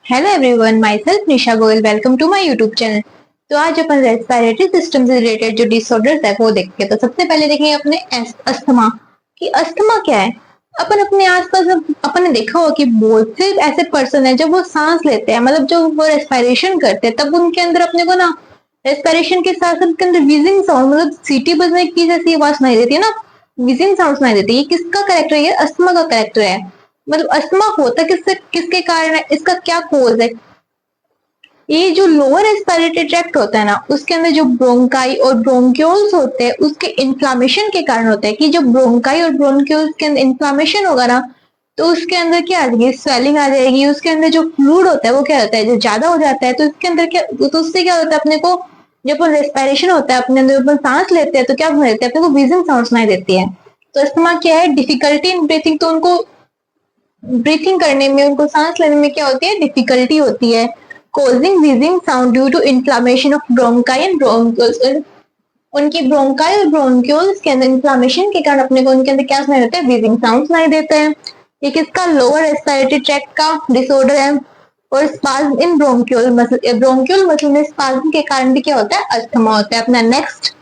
Hello everyone, myself Nisha Goyal. Welcome to my YouTube channel. तो आज अपन रेस्पिरेटरी सिस्टम से रिलेटेड जो डिसऑर्डर्स है वो देखेंगे। तो सबसे पहले देखेंगे अपने अस्थमा कि अस्थमा क्या है। अपन अपने आसपास अपन ने देखा होगा कि बहुत से ऐसे पर्सन है जब वो सांस लेते हैं, मतलब जब वो रेस्पिरेशन करते हैं तब उनके अंदर अपने को ना रेस्पिरेशन के साथ साथ उनके अंदर विजिंग साउंड, मतलब सीटी बजने की जैसी आवाज सुनाई देती है ना, विजिंग साउंड सुनाई देती है। ये किसका करेक्टर है? ये अस्थमा का करेक्टर है। मतलब अस्थमा होता किससे किसके कारण है, इसका क्या कोज है? ये जो लोअर रेस्पिरेटरी ट्रैक्ट होता है ना, उसके अंदर जो ब्रोंकाई और ब्रोंक्यूल्स होते हैं उसके इन्फ्लामेशन के कारण होता है। कि जो ब्रोंकाई और ब्रोंक्यूल्स के अंदर इन्फ्लामेशन होगा ना, तो उसके अंदर क्या आ जाएगी? स्वेलिंग आ जाएगी। उसके अंदर जो फ्लूइड होता है वो क्या होता है, जो ज्यादा हो जाता है। तो इसके अंदर क्या, तो उससे क्या होता है, अपने को जब रेस्पिरेशन होता है अपने अंदर, अपन सांस लेते हैं तो क्या सुनाई देती है? अपने को व्हीजिंग साउंड सुनाई देती है। तो अस्थमा क्या है? Difficulty in breathing. तो उनको ब्रीथिंग करने में, उनको सांस लेने में क्या होती है? डिफिकल्टी होती है। causing wheezing sound due to inflammation of bronchi and bronchioles। उनकी ब्रोंकाई और ब्रोंक्यूल्स के अंदर इन्फ्लामेशन के कारण अपने को उनके अंदर क्या सुनाई देता है? व्हीजिंग साउंड सुनाई देता है। ये किसका? लोअर रेस्पिरेटरी ट्रैक्ट का डिसऑर्डर है। और स्पाज्म इन ब्रोंक्यूल मसल में स्पाज्म के कारण भी क्या होता है? अस्थमा होता है। अपना नेक्स्ट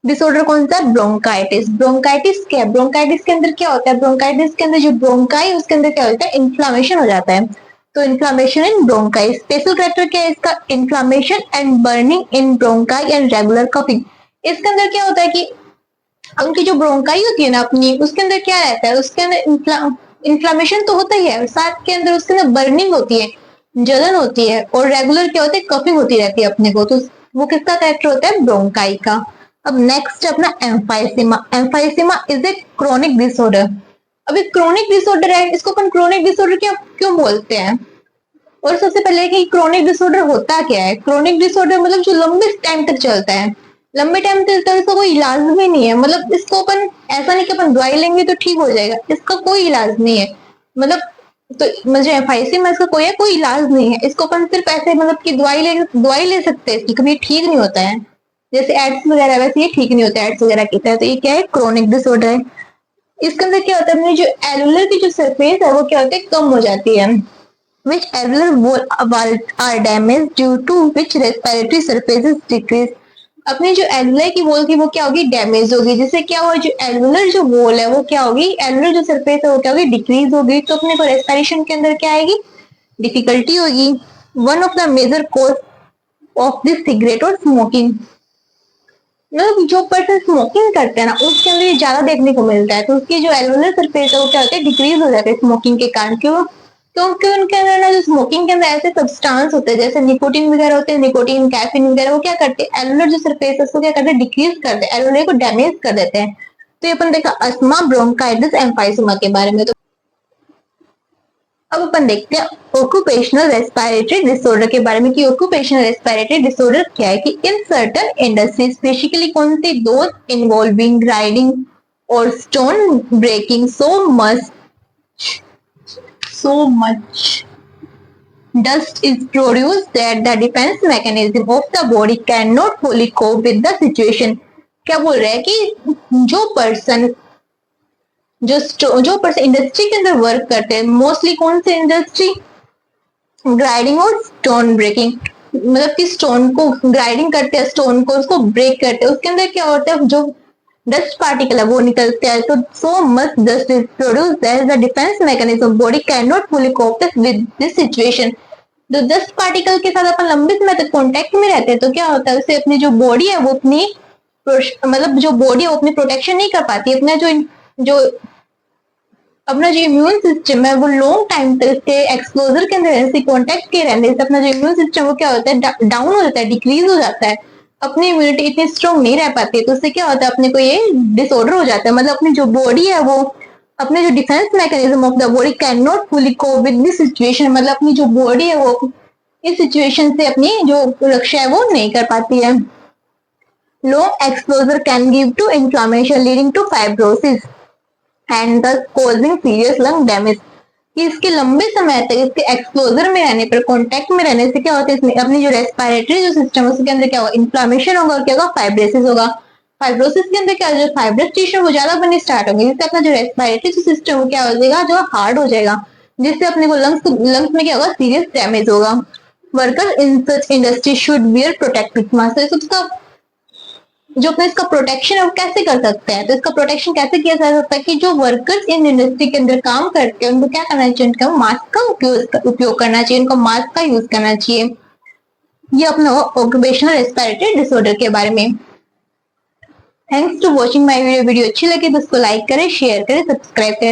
डिसऑर्डर कौन सा है? ब्रोंकाइटिस। ब्रोंकाइटिस क्या है? ब्रोंकाइटिस के अंदर क्या होता है? ब्रोंकाइटिस के अंदर जो ब्रोंकाई उसके अंदर क्या होता है? इन्फ्लामेशन हो जाता है। तो इन्फ्लामेशन इन ब्रोंकाई। स्पेशल कैरेक्टर क्या है इसका? Inflammation and burning in bronchi and regular coughing. इसके अंदर क्या होता है कि उनकी जो ब्रोंकाई होती है ना अपनी, उसके अंदर क्या रहता है? उसके अंदर इन्फ्लामेशन तो होता ही है, साथ के अंदर उसके अंदर बर्निंग होती है, जलन होती है, और रेगुलर क्या होता है? कफिंग होती रहती है अपने को। तो वो किसका कैरेक्टर होता है? ब्रोंकाई का। अब नेक्स्ट अपना emphysema. Emphysema is a chronic disorder. अभी क्रोनिक डिसऑर्डर है, इसको अपन क्रोनिक डिसऑर्डर क्या क्यों बोलते हैं? और सबसे पहले कि क्रोनिक डिसऑर्डर होता क्या है? क्रोनिक डिसऑर्डर मतलब जो लंबे टाइम तक चलता है। लंबे टाइम तक चलता है, इसका कोई इलाज भी नहीं है। मतलब इसको अपन ऐसा नहीं कि अपन दवाई लेंगे तो ठीक हो जाएगा, इसका कोई इलाज नहीं है। मतलब तो मुझे एफआईसी में इसका कोई इलाज नहीं है। इसको अपन सिर्फ ऐसे, मतलब कि दवाई ले सकते हैं इसकी, कभी ठीक नहीं होता है। जैसे एड्स वगैरह, वैसे ये ठीक नहीं होता है एड्स वगैरह की तरह। तो ये क्या है? क्रोनिक डिसऑर्डर है। इसके अंदर क्या होता है? अपनी जो एलुलर की जो सरफेस है वो क्या होती है? कम हो जाती है। which alveolar wall are damaged due to which respiratory surfaces decrease। अपनी जो एलुलर की वॉल की वो क्या होगी? डैमेज होगी। जिससे क्या होगा? जो एलुलर जो वॉल है वो क्या होगी? एलुलर जो सरफेस है वो क्या होगी? डिक्रीज होगी। तो अपने को रेस्पिरेशन के अंदर क्या आएगी? डिफिकल्टी होगी। One of the major cause of this cigarette और स्मोकिंग। मतलब जो पर्सन स्मोकिंग करते हैं ना उसके अंदर ये ज्यादा देखने को मिलता है। तो उसकी जो एलुलर सरफेस है वो क्या होता है? डिक्रीज हो जाता है स्मोकिंग के कारण। क्यों? क्योंकि उनके अंदर ना, जो स्मोकिंग के अंदर ऐसे सब्सटेंस होते हैं जैसे निकोटीन वगैरह होते हैं, निकोटीन कैफीन वगैरह, वो क्या करते हैं? एलुलर जो सरफेस है उसको क्या करते हैं? डिक्रीज कर देते हैं, एलुलर को डैमेज कर देते हैं। तो ये अपन देखा अस्थमा, ब्रोंकाइटिस, एम्फाइसमा के बारे में। तो अब अपन देखते हैं ऑक्यूपेशनल रेस्पिरेटरी डिसऑर्डर के बारे में कि ऑक्यूपेशनल रेस्पिरेटरी डिसऑर्डर क्या है। कि इन सर्टन इंडस्ट्रीज, बेसिकली कौन सी? दोज इन्वॉल्विंग ग्राइंडिंग और stone breaking, so much dust is produced that the defense mechanism of the body cannot fully cope with the situation। क्या बोल रहे हैं कि जो पर्सन इंडस्ट्री के अंदर वर्क करते हैं, मोस्टली कौन सी इंडस्ट्री? ग्राइंडिंग और स्टोन ब्रेकिंग। मतलब कि स्टोन को ग्राइंडिंग करते हैं, स्टोन को उसको ब्रेक करते हैं, उसके अंदर क्या होता है? जो डस्ट पार्टिकल है वो निकलते हैं। तो so much dust is produce that the defence mechanism body can not fully cope with this situation. तो डस्ट पार्टिकल के साथ अपन लंबे समय तक कांटेक्ट में रहते हैं तो क्या होता है? उससे अपनी जो बॉडी है वो अपनी, मतलब जो बॉडी है वो अपनी प्रोटेक्शन नहीं कर पाती। अपना जो अपना जो इम्यून सिस्टम है वो लॉन्ग टाइम तक इसके एक्सपोजर के अंदर रहने से, कॉन्टेक्ट के रहने से अपना जो इम्यून सिस्टम वो क्या होता है? डाउन हो जाता है, डिक्रीज हो जाता है। अपनी इम्यूनिटी इतनी स्ट्रॉन्ग नहीं रह पाती है। तो उससे क्या होता है? अपने को ये डिसऑर्डर हो जाता है। मतलब अपनी जो बॉडी है वो, अपने जो defence mechanism of the body can not fully cope with this situation. मतलब अपनी जो बॉडी है वो इस सिचुएशन से अपनी जो रक्षा है वो नहीं कर पाती है। Long exposure can give to inflammation leading to fibrosis and thus causing serious lung damage। कि इसके लंबे समय तक इसके एक्सपोजर में रहने पर, कांटेक्ट में रहने से क्या होता है? इसमें अपनी जो रेस्पिरेटरी जो सिस्टम है उसके अंदर क्या होगा? इन्फ्लामेशन होगा और क्या होगा? फाइब्रोसिस होगा। फाइब्रोसिस के अंदर क्या हो जाएगा? फाइब्रस टिश्यू वो ज्यादा बनने स्टार्ट होंगे, जिससे अपना जो रेस्पिरेटरी सिस्टम वो क्या हो जाएगा? जो हार्ड हो जाएगा। जिससे अपने को लंग्स में क्या होगा, सीरियस डैमेज होगा। Workers in such industry should wear protective mask. तो उसका जो अपने इसका प्रोटेक्शन है वो कैसे कर सकते हैं, तो इसका प्रोटेक्शन कैसे किया जा सकता है कि जो वर्कर्स इन इंडस्ट्री के अंदर काम करते हैं उनको क्या करना चाहिए, उनका मास्क का उपयोग करना चाहिए, उनको मास्क का यूज करना चाहिए। ये अपना ऑक्यूपेशनल रेस्पिरेटरी डिसऑर्डर के बारे में। Thanks to watching my video अच्छी लगी तो उसको लाइक करें, शेयर करें, सब्सक्राइब करें।